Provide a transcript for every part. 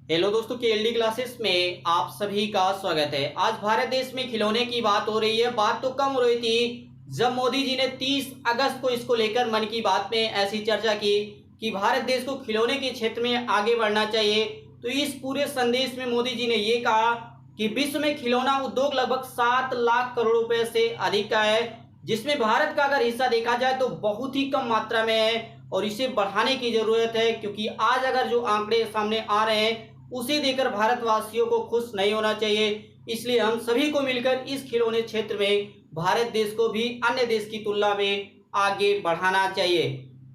Hello दोस्तों, KLD classes में आप सभी का स्वागत है। आज भारत देश में खिलौने की बात हो रही है। बात तो कम हो रही थी जब मोदी जी ने 30 अगस्त को इसको लेकर मन की बात में ऐसी चर्चा की कि भारत देश को खिलौने के क्षेत्र में आगे बढ़ना चाहिए। तो इस पूरे संदेश में मोदी जी ने ये कहा कि विश्व में खिलौना उद्योग लगभग 7 लाख करोड़ रुपए से अधिक का है, जिसमें भारत का अगर हिस्सा देखा जाए तो बहुत ही कम मात्रा में है और इसे बढ़ाने की जरूरत है, क्योंकि आज अगर जो आंकड़े सामने आ रहे हैं उसे देकर भारतवासियों को खुश नहीं होना चाहिए। इसलिए हम सभी को मिलकर इस खिलौने क्षेत्र में भारत देश को भी अन्य देश की तुलना में आगे बढ़ाना चाहिए।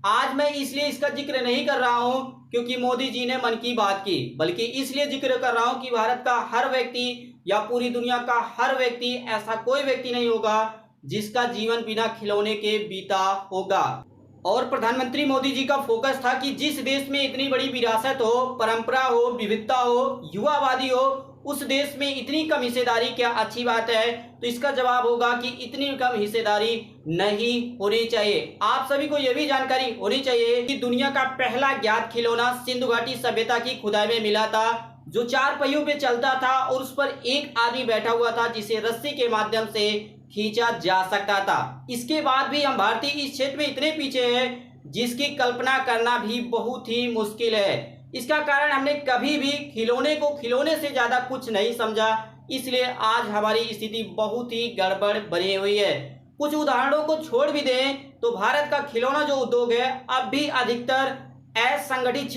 आज मैं इसलिए इसका जिक्र नहीं कर रहा हूं क्योंकि मोदी जी ने मन की बात की, बल्कि इसलिए जिक्र कर रहा हूं कि भारत का हर व्यक्ति या पूरी दुनिया का हर व्यक्ति, ऐसा कोई व्यक्ति नहीं होगा जिसका जीवन बिना खिलौने के बीता होगा। और प्रधानमंत्री मोदी जी का फोकस था कि जिस देश में इतनी बड़ी विरासत हो, परंपरा हो, विविधता हो, युवावादी हो, उस देश में इतनी कम हिस्सेदारी क्या अच्छी बात है? तो इसका जवाब होगा कि इतनी कम हिस्सेदारी नहीं होनी चाहिए। आप सभी को यह भी जानकारी होनी चाहिए कि दुनिया का पहला ज्ञात खिलौना सिंधु घाटी सभ्यता की खुदाई में मिला था, जो 4 पहियों पे चलता था और उस पर एक आदमी बैठा हुआ था जिसे रस्सी के माध्यम से खींचा जा सकता था। इसके बाद भी हम भारतीय इस क्षेत्र में इतने पीछे हैं जिसकी कल्पना करना भी बहुत ही मुश्किल है। इसका कारण हमने कभी भी खिलौने को खिलौने से ज्यादा कुछ नहीं समझा, इसलिए आज हमारी स्थिति बहुत ही गड़बड़ बनी हुई है। कुछ उदाहरणों को छोड़ भी दें तो भारत का खिलौना जो उद्योग है अब भी अधिकतर असंगठित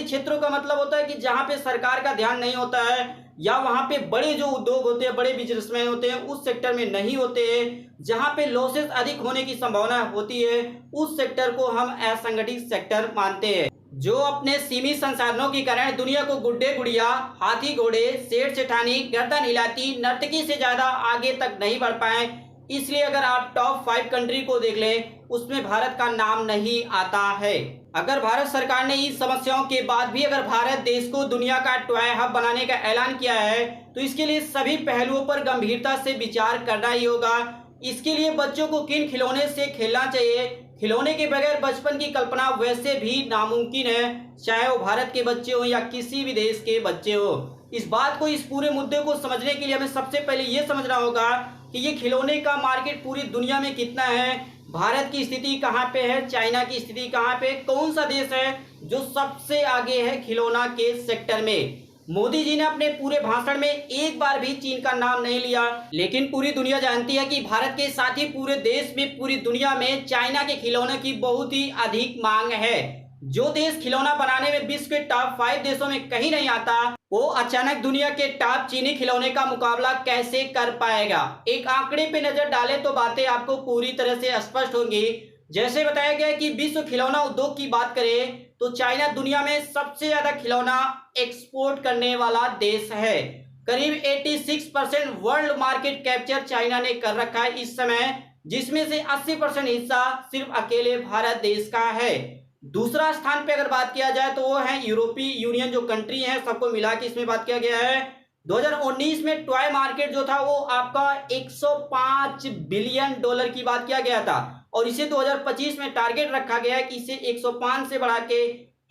क्षेत्रों का मतलब होता है कि जहां पे सरकार का ध्यान नहीं होता है या वहां पे बड़े जो उद्योग होते हैं, बड़े बिजनेसमैन होते हैं, उस सेक्टर में नहीं होते हैं, जहां पे लॉसेस अधिक होने की संभावना होती है, उस सेक्टर को हम असंगठित सेक्टर मानते हैं। जो अपने सीमित संसाधनों के कारण दुनिया को गुड्डे गुड़िया, हाथी घोड़े, सेठ सेठानी, गर्दन हिलाती नर्तकी से ज्यादा आगे तक नहीं बढ़ पाए। इसलिए अगर आप टॉप 5 कंट्री को देख लें, उसमें भारत का नाम नहीं आता है। अगर भारत सरकार ने इन समस्याओं के बाद भी अगर भारत देश को दुनिया का टॉय हब बनाने का ऐलान किया है, तो इसके लिए सभी पहलुओं पर गंभीरता से विचार करना ही होगा। इसके लिए बच्चों को किन खिलौने से खेलना चाहिए, खिलौने के बगैर बचपन की कल्पना वैसे भी नामुमकिन है, चाहे वो भारत के बच्चे हो या किसी भी देश के बच्चे हो। इस बात को, इस पूरे मुद्दे को समझने के लिए हमें सबसे पहले ये समझना होगा कि ये खिलौने का मार्केट पूरी दुनिया में कितना है, भारत की स्थिति कहाँ पे है, चाइना की स्थिति कहाँ पे, कौन सा देश है जो सबसे आगे है खिलौना के सेक्टर में। मोदी जी ने अपने पूरे भाषण में एक बार भी चीन का नाम नहीं लिया, लेकिन पूरी दुनिया जानती है कि भारत के साथ ही पूरे देश में, पूरी दुनिया में चाइना के खिलौने की बहुत ही अधिक मांग है। जो देश खिलौना बनाने में विश्व के टॉप 5 देशों में कहीं नहीं आता, वो अचानक दुनिया के टॉप चीनी खिलौने का मुकाबला कैसे कर पाएगा? एक आंकड़े पे नजर डालें तो बातें आपको पूरी तरह से स्पष्ट होंगी। जैसे बताया गया कि विश्व खिलौना उद्योग की बात करें तो चाइना दुनिया में सबसे ज्यादा खिलौना एक्सपोर्ट करने वाला देश है। करीब 86% वर्ल्ड मार्केट कैप्चर चाइना ने कर रखा है इस समय, जिसमें से 80% हिस्सा सिर्फ अकेले भारत देश का है। दूसरा स्थान पे अगर बात किया जाए तो वो है यूरोपीय यूनियन, जो कंट्री है, सबको मिला के इसमें बात किया गया है। 2019 में टॉय मार्केट जो था वो आपका 105 बिलियन डॉलर की बात किया गया था और इसे 2025 में टारगेट रखा गया है कि इसे 105 से बढ़ा के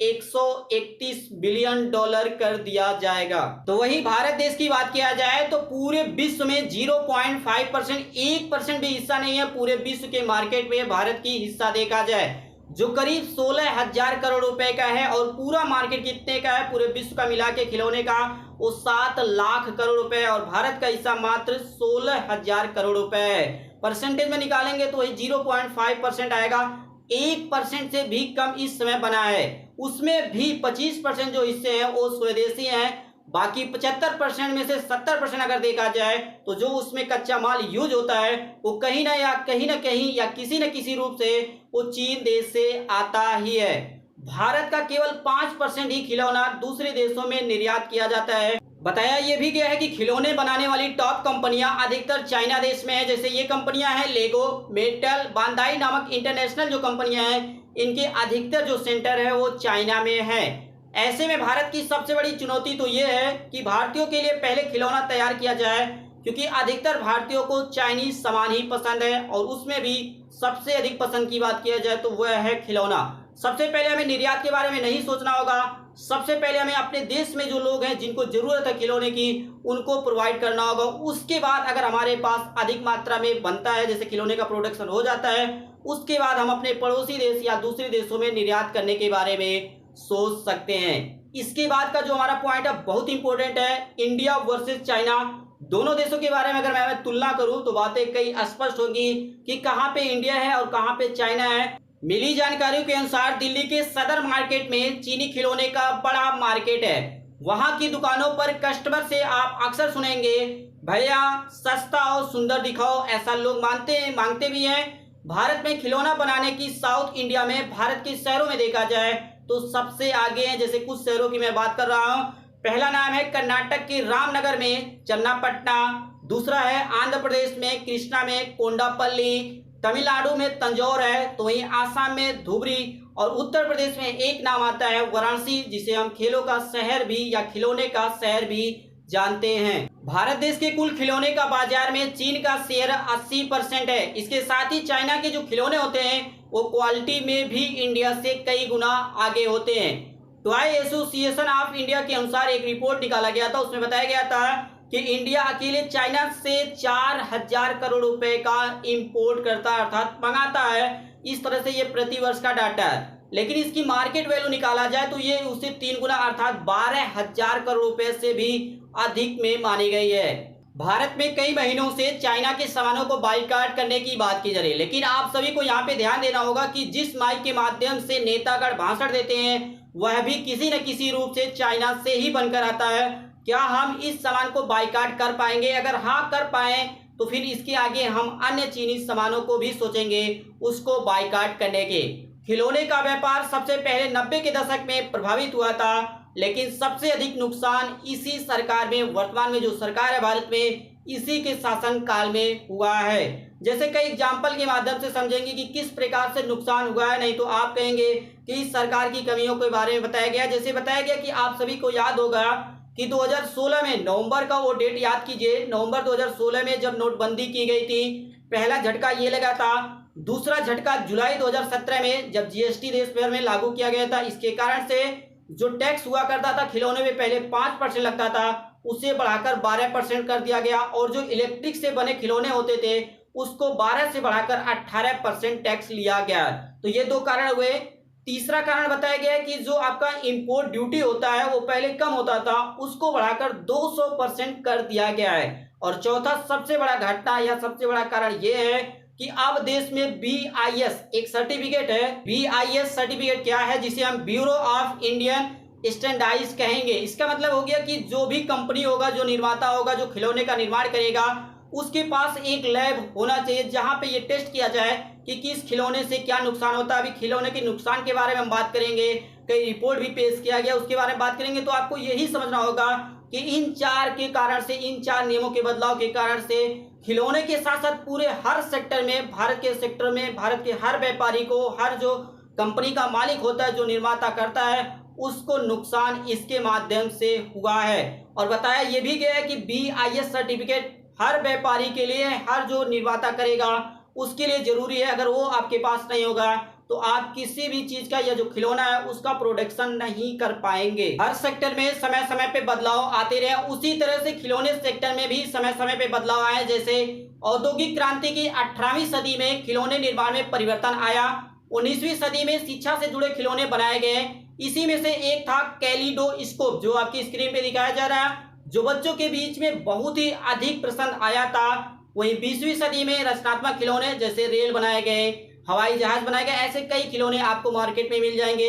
131 बिलियन डॉलर कर दिया जाएगा। तो वही भारत देश की बात किया जाए तो पूरे विश्व में 0.5%, 1% भी हिस्सा नहीं है पूरे विश्व के मार्केट में भारत की हिस्सा देखा जाए, जो करीब 16,000 करोड़ रुपए का है। और पूरा मार्केट कितने का है पूरे विश्व का मिला के खिलौने का, वो 7 लाख करोड़ रुपए है और भारत का हिस्सा मात्र 16,000 करोड़ रुपए है। परसेंटेज में निकालेंगे तो वही 0.5% आएगा। 1% से भी कम इस समय बना है, उसमें भी 25% जो हिस्से हैं वो स्वदेशी हैं। बाकी 75% में से 70% अगर देखा जाए तो जो उसमें कच्चा माल यूज होता है वो कहीं ना कहीं या किसी न किसी रूप से वो चीन देश से आता ही है। भारत का केवल 5% ही खिलौना दूसरे देशों में निर्यात किया जाता है। बताया यह भी गया है कि खिलौने बनाने वाली टॉप कंपनियां अधिकतर चाइना देश में है। जैसे ये कंपनियां हैं लेगो, मेटल, बांदाई नामक इंटरनेशनल जो कंपनियां हैं, इनके अधिकतर जो सेंटर है वो चाइना में है। ऐसे में भारत की सबसे बड़ी चुनौती तो ये है कि भारतीयों के लिए पहले खिलौना तैयार किया जाए, क्योंकि अधिकतर भारतीयों को चाइनीज सामान ही पसंद है और उसमें भी सबसे अधिक पसंद की बात किया जाए तो वह है खिलौना। सबसे पहले हमें निर्यात के बारे में नहीं सोचना होगा। सबसे पहले हमें अपने देश में जो लोग हैं जिनको जरूरत है खिलौने की, उनको प्रोवाइड करना होगा। उसके बाद अगर हमारे पास अधिक मात्रा में बनता है, जैसे खिलौने का प्रोडक्शन हो जाता है, उसके बाद हम अपने पड़ोसी देश या दूसरे देशों में निर्यात करने के बारे में सोच सकते हैं। इसके बाद का जो हमारा पॉइंट है बहुत इंपॉर्टेंट है, इंडिया वर्सेस चाइना। दोनों देशों के बारे में अगर मैं तुलना करूं तो बातें कई स्पष्ट होगी कि कहां पे इंडिया है और कहां पे चाइना है। मिली जानकारियों के अनुसार दिल्ली के सदर मार्केट में चीनी खिलौने का बड़ा मार्केट है। वहां की दुकानों पर कस्टमर से आप अक्सर सुनेंगे, भैया सस्ता और सुंदर दिखाओ, ऐसा लोग मांगते भी हैं। भारत में खिलौना बनाने की साउथ इंडिया में भारत के शहरों में देखा जाए तो सबसे आगे हैं। जैसे कुछ शहरों की मैं बात कर रहा हूं। पहला नाम है कर्नाटक के रामनगर में चन्नापटना, दूसरा है आंध्र प्रदेश में कृष्णा में कोंडापल्ली, तमिलनाडु में तंजौर है, तो वहीं आसाम में धुबरी, और उत्तर प्रदेश में एक नाम आता है वाराणसी, जिसे हम खेलों का शहर भी या खिलौने का शहर भी जानते हैं। भारत देश के कुल खिलौने का बाजार में चीन का शेयर 80% है। इसके साथ ही चाइना के जो खिलौने होते हैं वो क्वालिटी में भी इंडिया से कई गुना आगे होते हैं। टॉय एसोसिएशन ऑफ इंडिया के अनुसार एक रिपोर्ट निकाला गया था, उसमें बताया गया था कि इंडिया अकेले चाइना से 4000 करोड़ रुपए का इंपोर्ट करता है, अर्थात मंगाता है। इस तरह से ये प्रतिवर्ष का डाटा है। लेकिन इसकी मार्केट वैल्यू निकाला जाए तो ये उससे 3 गुना अर्थात 12000 करोड़ रुपए से भी अधिक में मानी गई है। भारत में कई महीनों से चाइना के सामानों को बाइकाट करने की बात की जा रही है, लेकिन आप सभी को यहाँ पे ध्यान देना होगा कि जिस माइक के माध्यम से नेतागण भाषण देते हैं वह भी किसी न किसी रूप से चाइना से ही बनकर आता है। क्या हम इस सामान को बाइकाट कर पाएंगे? अगर हाँ कर पाए तो फिर इसके आगे हम अन्य चीनी सामानों को भी सोचेंगे उसको बाइकाट करने के। खिलौने का व्यापार सबसे पहले 90 के दशक में प्रभावित हुआ था, लेकिन सबसे अधिक नुकसान इसी सरकार में, वर्तमान में जो सरकार है भारत में, इसी के शासन काल में हुआ है। जैसे कई एग्जाम्पल के माध्यम से समझेंगे कि किस प्रकार से नुकसान हुआ है, नहीं तो आप कहेंगे कि इस सरकार की कमियों के बारे में बताया गया। जैसे बताया गया कि आप सभी को याद होगा कि 2016 में नवंबर का वो डेट याद कीजिए, नवंबर 2016 में जब नोटबंदी की गई थी, पहला झटका ये लगा था। दूसरा झटका जुलाई 2017 में जब जीएसटी देश भर में लागू किया गया था। इसके कारण से जो टैक्स हुआ करता था खिलौने में, पहले 5% लगता था, उसे बढ़ाकर 12% कर दिया गया, और जो इलेक्ट्रिक से बने खिलौने होते थे उसको 12 से बढ़ाकर 18% टैक्स लिया गया। तो ये 2 कारण हुए। तीसरा कारण बताया गया कि जो आपका इंपोर्ट ड्यूटी होता है वो पहले कम होता था, उसको बढ़ाकर 200% कर दिया गया है। और चौथा सबसे बड़ा घटना या सबसे बड़ा कारण ये है कि अब देश में BIS एक सर्टिफिकेट है। BIS सर्टिफिकेट क्या है? जिसे हम ब्यूरो ऑफ इंडियन स्टैंडर्ड्स कहेंगे। इसका मतलब हो गया कि जो भी कंपनी होगा, जो निर्माता होगा, जो खिलौने का निर्माण करेगा, उसके पास एक लैब होना चाहिए जहां पे ये टेस्ट किया जाए कि किस खिलौने से क्या नुकसान होता है। अभी खिलौने के नुकसान के बारे में हम बात करेंगे, कई रिपोर्ट भी पेश किया गया, उसके बारे में बात करेंगे। तो आपको यही समझना होगा कि इन 4 के कारण से, इन 4 नियमों के बदलाव के कारण से खिलौने के साथ साथ पूरे हर सेक्टर में, भारत के सेक्टर में, भारत के हर व्यापारी को, हर जो कंपनी का मालिक होता है, जो निर्माता करता है, उसको नुकसान इसके माध्यम से हुआ है। और बताया यह भी गया है कि BIS सर्टिफिकेट हर व्यापारी के लिए, हर जो निर्माता करेगा उसके लिए जरूरी है। अगर वो आपके पास नहीं होगा तो आप किसी भी चीज का या जो खिलौना है उसका प्रोडक्शन नहीं कर पाएंगे। हर सेक्टर में समय समय पे बदलाव आते रहे, उसी तरह से खिलौने सेक्टर में भी समय समय पे बदलाव आए। जैसे औद्योगिक क्रांति की 18वीं सदी में खिलौने निर्माण में परिवर्तन आया। 19वीं सदी में शिक्षा से जुड़े खिलौने बनाए गए। इसी में से एक था कैलिडोस्कोप, जो आपकी स्क्रीन पे दिखाया जा रहा है, जो बच्चों के बीच में बहुत ही अधिक पसंद आया था। वहीं 20वीं सदी में रचनात्मक खिलौने जैसे रेल बनाए गए, हवाई जहाज बनाए गए, ऐसे कई खिलौने आपको मार्केट में मिल जाएंगे।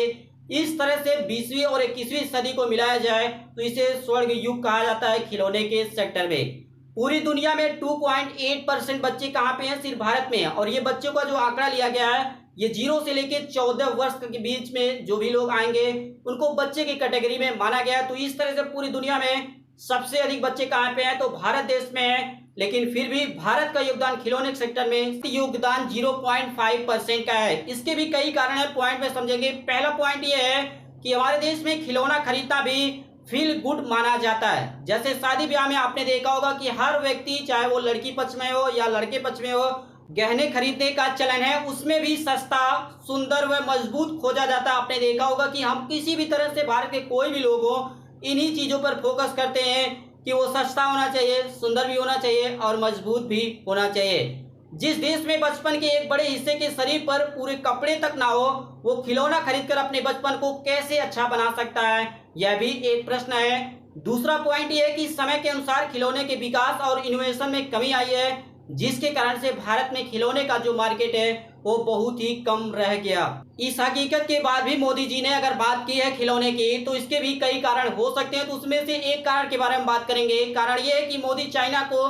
इस तरह से 20वीं और 21वीं सदी को मिलाया जाए तो इसे स्वर्ण युग कहा जाता है खिलौने के सेक्टर में। पूरी दुनिया में 2.8% बच्चे कहाँ पे हैं? सिर्फ भारत में है। और ये बच्चों का जो आंकड़ा लिया गया है, ये 0 से लेके 14 वर्ष के बीच में जो भी लोग आएंगे उनको बच्चे की कैटेगरी में माना गया। तो इस तरह से पूरी दुनिया में सबसे अधिक बच्चे कहाँ पे हैं? तो भारत देश में है। लेकिन फिर भी भारत का योगदान खिलौने सेक्टर में योगदान 0.5% का है। इसके भी कई कारण है, पॉइंट में समझेंगे। पहला पॉइंट ये है कि हमारे देश में खिलौना खरीदना भी फील गुड माना जाता है। जैसे शादी ब्याह में आपने देखा होगा कि हर व्यक्ति, चाहे वो लड़की पक्ष में हो या लड़के पक्ष में हो, गहने खरीदने का चलन है उसमें भी सस्ता, सुंदर व मजबूत खोजा जाता है। आपने देखा होगा कि हम किसी भी तरह से भारत के कोई भी लोग हो इन्हीं चीज़ों पर फोकस करते हैं कि वो सस्ता होना चाहिए, सुंदर भी होना चाहिए और मजबूत भी होना चाहिए। जिस देश में बचपन के एक बड़े हिस्से के शरीर पर पूरे कपड़े तक ना हो, वो खिलौना खरीदकर अपने बचपन को कैसे अच्छा बना सकता है, यह भी एक प्रश्न है। दूसरा पॉइंट ये है कि समय के अनुसार खिलौने के विकास और इनोवेशन में कमी आई है, जिसके कारण से भारत में खिलौने का जो मार्केट है वो बहुत ही कम रह गया। इस हकीकत के बाद भी मोदी जी ने अगर बात की है खिलौने की, तो इसके भी कई कारण हो सकते हैं। तो उसमें से एक कारण के बारे में बात करेंगे। कारण ये है कि मोदी चाइना को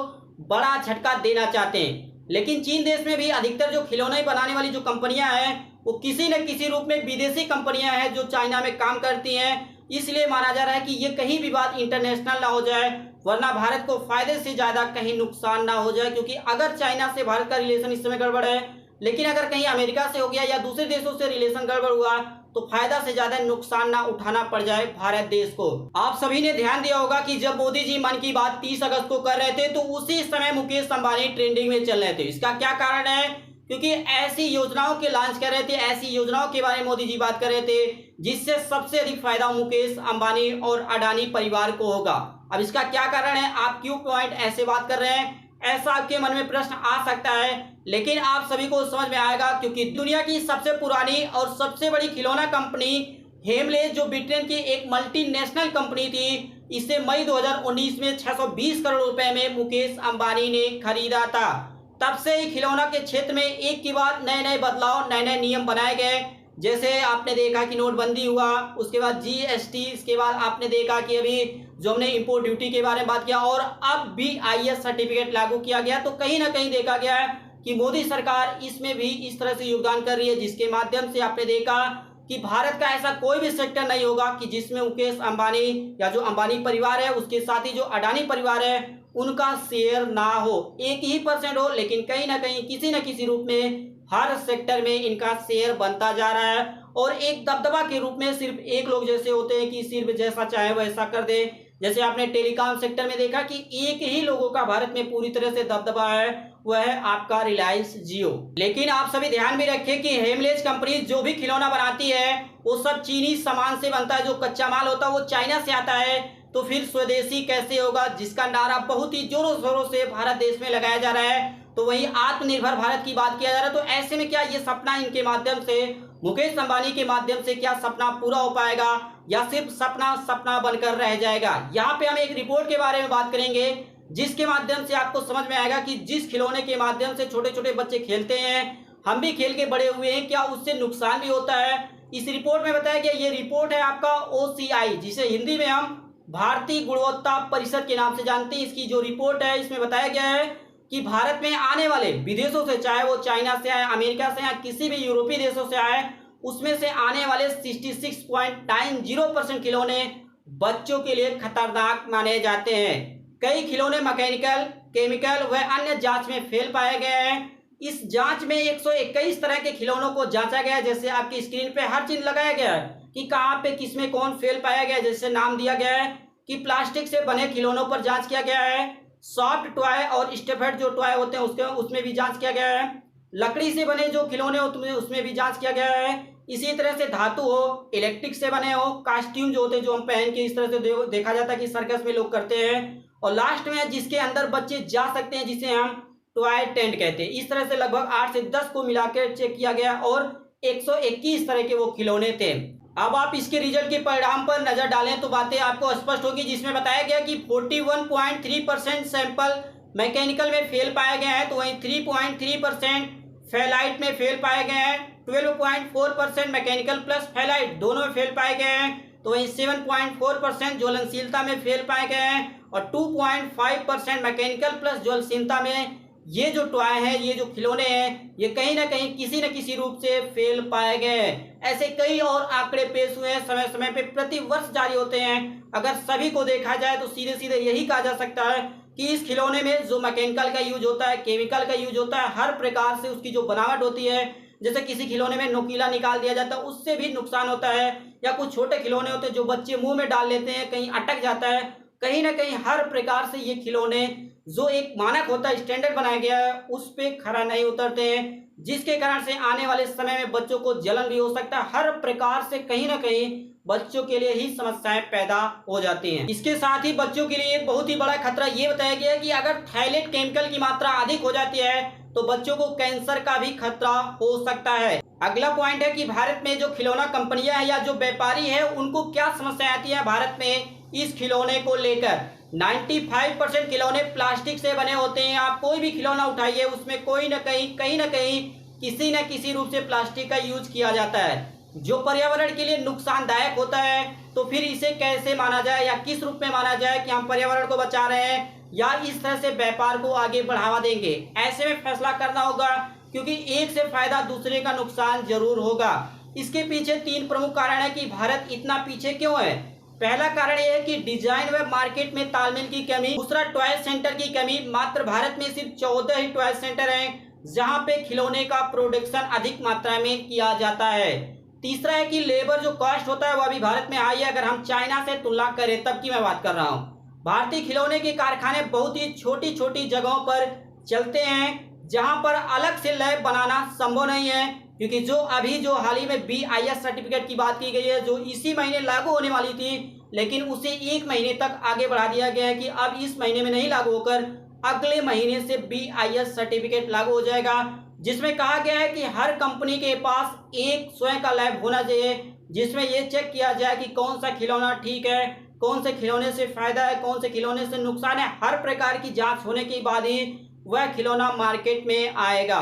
बड़ा झटका देना चाहते हैं, लेकिन चीन देश में भी अधिकतर जो खिलौने बनाने वाली जो कंपनियां हैं वो किसी न किसी रूप में विदेशी कंपनियां हैं जो चाइना में काम करती हैं। इसलिए माना जा रहा है कि ये कहीं भी बात इंटरनेशनल ना हो जाए, वरना भारत को फायदे से ज़्यादा कहीं नुकसान ना हो जाए। क्योंकि अगर चाइना से भारत का रिलेशन इस समय गड़बड़ है, लेकिन अगर कहीं अमेरिका से हो गया या दूसरे देशों से रिलेशन गड़बड़ हुआ तो फायदा से ज्यादा नुकसान ना उठाना पड़ जाए भारत देश को। आप सभी ने ध्यान दिया होगा कि जब मोदी जी मन की बात 30 अगस्त को कर रहे थे तो उसी समय मुकेश अंबानी ट्रेंडिंग में चल रहे थे। इसका क्या कारण है? क्योंकि ऐसी योजनाओं के लॉन्च कर रहे थे, ऐसी योजनाओं के बारे में मोदी जी बात कर रहे थे जिससे सबसे अधिक फायदा मुकेश अंबानी और अडानी परिवार को होगा। अब इसका क्या कारण है? आप क्यों पॉइंट ऐसे बात कर रहे हैं, ऐसा आपके मन में प्रश्न आ सकता है, लेकिन आप सभी को समझ में आएगा। क्योंकि दुनिया की सबसे पुरानी और सबसे बड़ी खिलौना कंपनी हेमलेस, जो ब्रिटेन की एक मल्टीनेशनल कंपनी थी, इसे मई 2019 में 620 करोड़ रुपए में मुकेश अंबानी ने खरीदा था। तब से ही खिलौना के क्षेत्र में एक के बाद नए नए बदलाव, नए नए नियम बनाए गए। जैसे आपने देखा कि नोटबंदी हुआ, उसके बाद जीएसटी, इसके बाद आपने देखा कि अभी जो हमने इंपोर्ट ड्यूटी के बारे में बात किया, और अब भी आईएएस सर्टिफिकेट लागू किया गया। तो कहीं ना कहीं देखा गया है कि मोदी सरकार इसमें भी इस तरह से योगदान कर रही है, जिसके माध्यम से आपने देखा कि भारत का ऐसा कोई भी सेक्टर नहीं होगा कि जिसमें मुकेश अंबानी या जो अंबानी परिवार है उसके साथ ही जो अडानी परिवार है उनका शेयर ना हो। 1% हो, लेकिन कहीं ना कहीं किसी न किसी रूप में हर सेक्टर में इनका शेयर बनता जा रहा है। और एक दबदबा के रूप में सिर्फ एक लोग जैसे होते हैं कि सिर्फ जैसा चाहे वैसा कर दे। जैसे आपने टेलीकॉम सेक्टर में देखा कि एक ही लोगों का भारत में पूरी तरह से दबदबा है, वह है आपका रिलायंस जियो। लेकिन आप सभी ध्यान भी रखें कि हेमलेस कंपनी जो भी खिलौना बनाती है वो सब चीनी सामान से बनता है। जो कच्चा माल होता है वो चाइना से आता है, तो फिर स्वदेशी कैसे होगा, जिसका नारा बहुत ही जोरों शोरों से भारत देश में लगाया जा रहा है। तो वहीं आत्मनिर्भर भारत की बात किया जा रहा है। तो ऐसे में क्या ये सपना इनके माध्यम से, मुकेश अंबानी के माध्यम से क्या सपना पूरा हो पाएगा या सिर्फ सपना सपना बनकर रह जाएगा? यहाँ पे हम एक रिपोर्ट के बारे में बात करेंगे जिसके माध्यम से आपको समझ में आएगा कि जिस खिलौने के माध्यम से छोटे छोटे बच्चे खेलते हैं, हम भी खेल के बड़े हुए हैं, क्या उससे नुकसान भी होता है। इस रिपोर्ट में बताया गया, ये रिपोर्ट है आपका OCI, जिसे हिंदी में हम भारतीय गुणवत्ता परिषद के नाम से जानते हैं। इसकी जो रिपोर्ट है इसमें बताया गया है कि भारत में आने वाले विदेशों से, चाहे वो चाइना से आए, अमेरिका से आए, किसी भी यूरोपीय देशों से आए, उसमें से आने वाले 66.90% खिलौने बच्चों के लिए खतरनाक माने जाते हैं। कई खिलौने मैकेनिकल, केमिकल व अन्य जांच में फेल पाए गए हैं। इस जांच में 121 तरह के खिलौनों को जांचा गया है। जैसे आपकी स्क्रीन पे हर चीज लगाया गया है कि कहाँ पे किसमें कौन फेल पाया गया है। जैसे नाम दिया गया है कि प्लास्टिक से बने खिलौनों पर जांच किया गया है, सॉफ्ट टॉय और स्टेफेड जो टॉय होते हैं उसमें भी जांच किया गया है, लकड़ी से बने जो खिलौने होते हैं उसमें भी जांच किया गया है। इसी तरह से धातु हो, इलेक्ट्रिक से बने हो, कास्ट्यूम जो होते हैं जो हम पहन के इस तरह से देखा जाता है कि सर्कस में लोग करते हैं, और लास्ट में जिसके अंदर बच्चे जा सकते हैं जिसे हम टॉय टेंट कहते हैं। इस तरह से लगभग 8 से 10 को मिलाकर चेक किया गया और 121 तरह के वो खिलौने थे। अब आप इसके रिजल्ट के परिणाम पर नजर डालें तो बातें आपको स्पष्ट होगी, जिसमें बताया गया कि 41.3% सैंपल मैकेनिकल में फेल पाए गए हैं, तो वहीं 3.3% फेलाइट में फेल पाए गए हैं, 12.4% मैकेनिकल प्लस फेलाइट दोनों में फेल पाए गए हैं, तो वहीं 7.4% ज्वलनशीलता में फेल पाए गए हैं, और 2.5% मैकेनिकल प्लस ज्वलनशीलता में ये जो टॉय है, ये जो खिलौने हैं, ये कहीं ना कहीं किसी न किसी रूप से फेल पाए गए हैं। ऐसे कई और आंकड़े पेश हुए हैं, समय समय पे प्रति वर्ष जारी होते हैं। अगर सभी को देखा जाए तो सीधे सीधे यही कहा जा सकता है कि इस खिलौने में जो मैकेनिकल का यूज होता है, केमिकल का यूज होता है, हर प्रकार से उसकी जो बनावट होती है, जैसे किसी खिलौने में नोकीला निकाल दिया जाता है उससे भी नुकसान होता है, या कुछ छोटे खिलौने होते हैं जो बच्चे मुंह में डाल लेते हैं, कहीं अटक जाता है कहीं ना कहीं हर प्रकार से ये खिलौने जो एक मानक होता है, स्टैंडर्ड बनाया गया है, उस पे खरा नहीं उतरते हैं, जिसके कारण से आने वाले समय में बच्चों को जलन भी हो सकता है। हर प्रकार से कहीं ना कहीं बच्चों के लिए ही समस्याएं पैदा हो जाती हैं। इसके साथ ही बच्चों के लिए एक बहुत ही बड़ा खतरा ये बताया गया है कि अगर थायलेट केमिकल की मात्रा अधिक हो जाती है तो बच्चों को कैंसर का भी खतरा हो सकता है। अगला पॉइंट है कि भारत में जो खिलौना कंपनियां हैं या जो व्यापारी है उनको क्या समस्या आती है भारत में इस खिलौने को लेकर। 95% खिलौने प्लास्टिक से बने होते हैं। आप कोई भी खिलौना उठाइए, उसमें कोई ना कहीं, कहीं ना कहीं, किसी न किसी रूप से प्लास्टिक का यूज किया जाता है, जो पर्यावरण के लिए नुकसानदायक होता है। तो फिर इसे कैसे माना जाए या किस रूप में माना जाए कि हम पर्यावरण को बचा रहे हैं या इस तरह से व्यापार को आगे बढ़ावा देंगे। ऐसे में फैसला करना होगा, क्योंकि एक से फायदा दूसरे का नुकसान जरूर होगा। इसके पीछे 3 प्रमुख कारण है कि भारत इतना पीछे क्यों है। पहला कारण यह है कि डिजाइन व मार्केट में तालमेल की कमी। दूसरा, टॉय सेंटर की कमी। मात्र भारत में सिर्फ 14 ही टॉय सेंटर हैं जहां पे खिलौने का प्रोडक्शन अधिक मात्रा में किया जाता है। तीसरा है कि लेबर जो कॉस्ट होता है वह भी भारत में हाई है। अगर हम चाइना से तुलना करें तब की मैं बात कर रहा हूँ। भारतीय खिलौने के कारखाने बहुत ही छोटी छोटी जगहों पर चलते हैं जहां पर अलग से लैब बनाना संभव नहीं है, क्योंकि जो हाल ही में BIS सर्टिफिकेट की बात की गई है, जो इसी महीने लागू होने वाली थी, लेकिन उसे 1 महीने तक आगे बढ़ा दिया गया है कि अब इस महीने में नहीं लागू होकर अगले महीने से BIS सर्टिफिकेट लागू हो जाएगा, जिसमें कहा गया है कि हर कंपनी के पास एक स्वयं का लैब होना चाहिए, जिसमें यह चेक किया जाए कि कौन सा खिलौना ठीक है, कौन से खिलौने से फायदा है, कौन से खिलौने से नुकसान है। हर प्रकार की जांच होने के बाद ही वह खिलौना मार्केट में आएगा।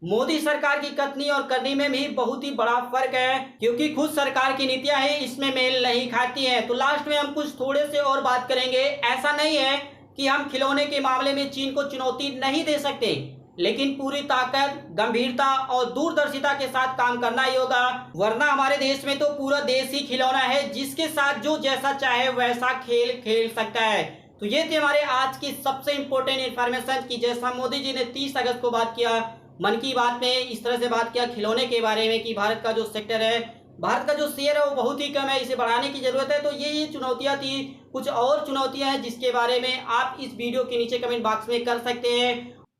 मोदी सरकार की कथनी और करनी में भी बहुत ही बड़ा फर्क है, क्योंकि खुद सरकार की नीतियां हैं इसमें मेल नहीं खाती हैं। तो लास्ट में हम कुछ थोड़े से और बात करेंगे। ऐसा नहीं है कि हम खिलौने के मामले में चीन को चुनौती नहीं दे सकते, लेकिन पूरी ताकत, गंभीरता और दूरदर्शिता के साथ काम करना ही होगा, वरना हमारे देश में तो पूरा देश ही खिलौना है जिसके साथ जो जैसा चाहे वैसा खेल खेल सकता है। तो ये थी हमारे आज की सबसे इंपॉर्टेंट इन्फॉर्मेशन कि जैसा मोदी जी ने 30 अगस्त को बात किया, मन की बात में इस तरह से बात किया खिलौने के बारे में कि भारत का जो सेक्टर है, भारत का जो शेयर है वो बहुत ही कम है, इसे बढ़ाने की जरूरत है। तो ये चुनौतियां थी। कुछ और चुनौतियां हैं जिसके बारे में आप इस वीडियो के नीचे कमेंट बॉक्स में कर सकते हैं,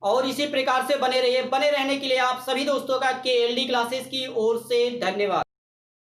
और इसी प्रकार से बने रहिए। बने रहने के लिए आप सभी दोस्तों का KLD क्लासेस की ओर से धन्यवाद।